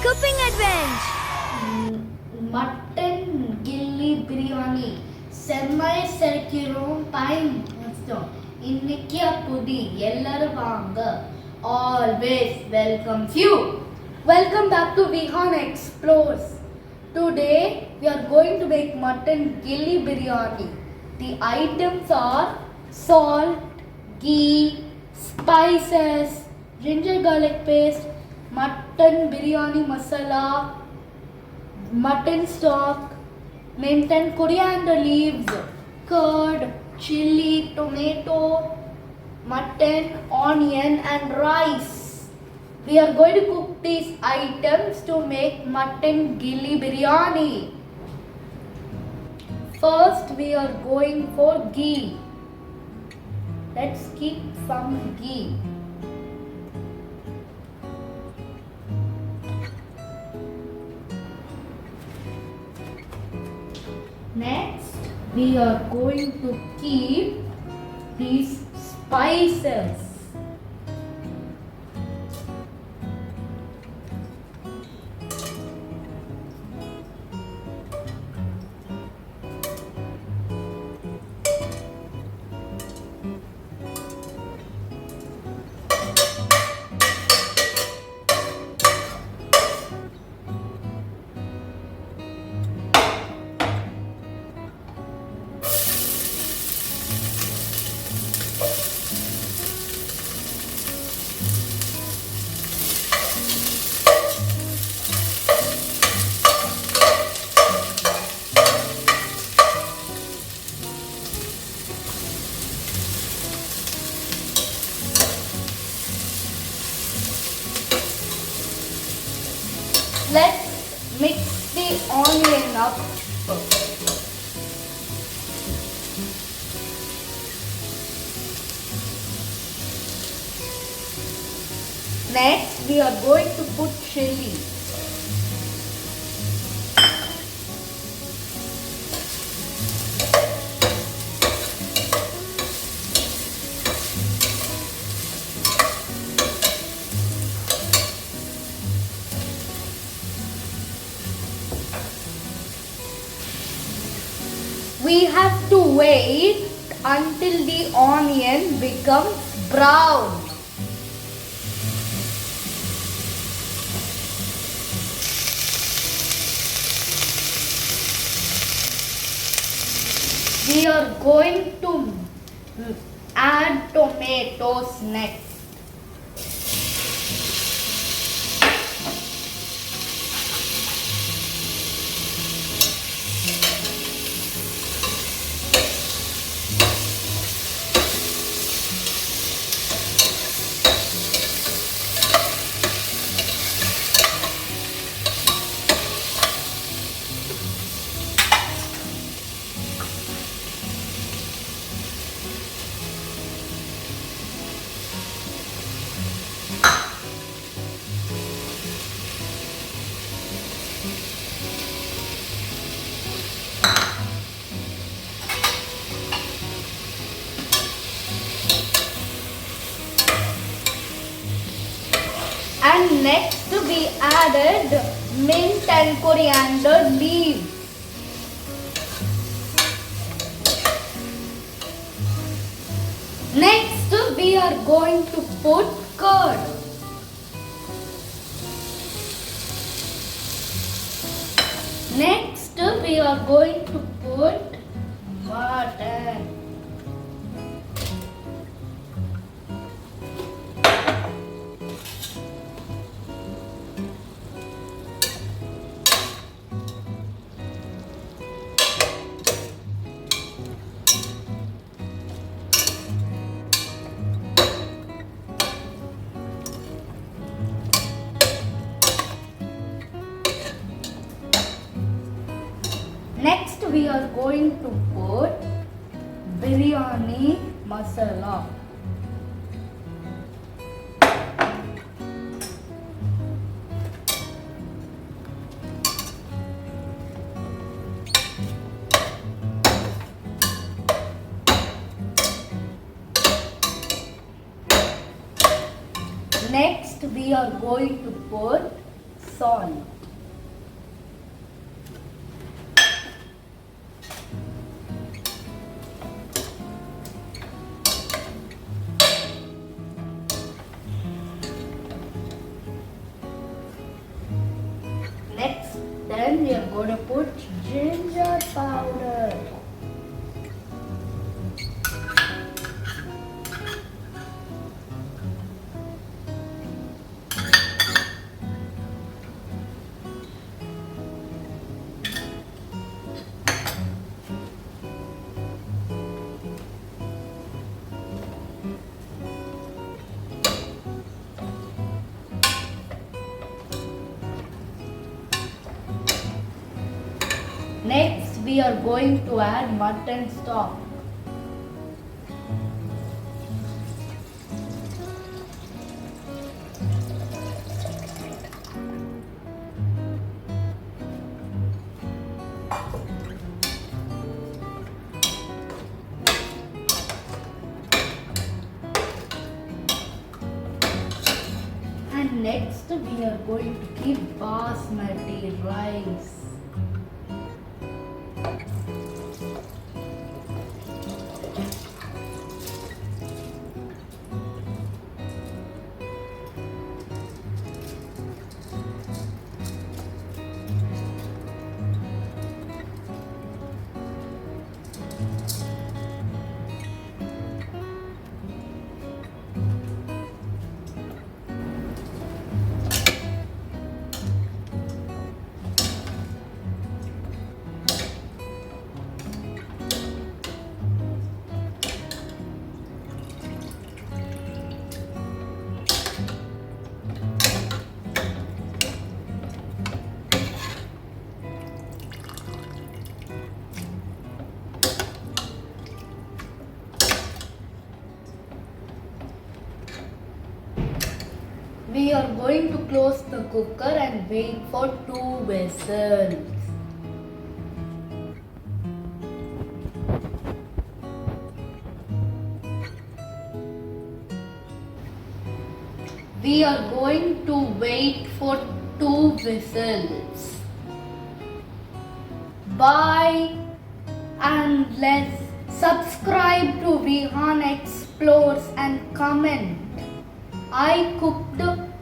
Cooking adventure. Mutton Ghilli Biryani. Chennai Serkirom time. Innikya Pudi. Yellaru vaanga. Always welcome you. Welcome back to Vihaan Explores. Today we are going to make Mutton Ghilli Biryani. The items are salt, ghee, spices, ginger garlic paste, mutton biryani masala, mutton stock, mint and coriander leaves, curd, chili, tomato, mutton, onion and rice. We are going to cook these items to make Mutton Ghilli Biryani. First we are going for ghee. Let's keep some ghee. Next, we are going to keep these spices. Let's mix the onion up. Next, we are going to put chili. We have to wait until the onion becomes brown. We are going to add tomatoes next. And next we added mint and coriander leaves. Next we are going to put curd. Next we are going to put mutton. Next we are going to put biryani masala. Next, we are going to put salt. Next, then we are going to put ginger powder. Next, we are going to add mutton stock. And next, we are going to keep basmati rice. We are going to close the cooker and wait for 2 whistles. We are going to wait for 2 whistles. Bye, and let's subscribe to Vihaan Explores and comment. I cooked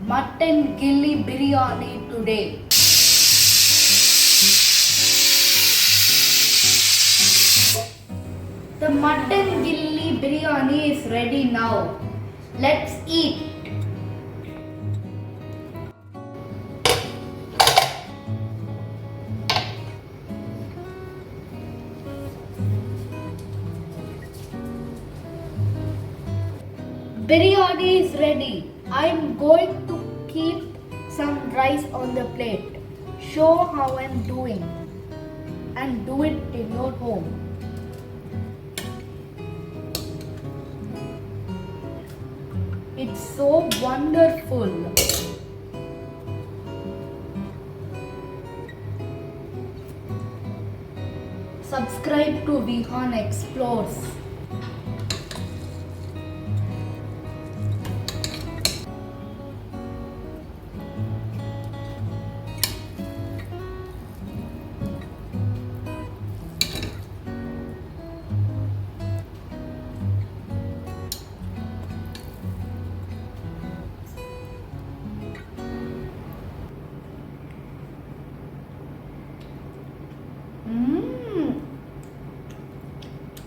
Mutton Ghilli Biryani today. The Mutton Ghilli Biryani is ready now. Let's eat. Biryani is ready. I'm going to keep some rice on the plate. Show how I'm doing and do it in your home. It's so wonderful. Subscribe to Vihaan Explores.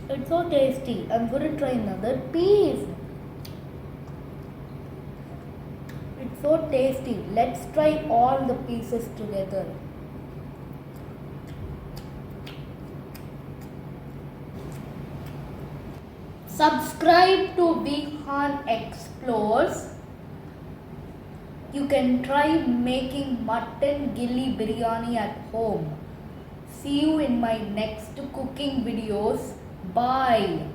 It's so tasty. I'm going to try another piece. It's so tasty. Let's try all the pieces together. Subscribe to Vihaan Explores. You can try making Mutton Ghilli Biryani at home. See you in my next cooking videos. Bye.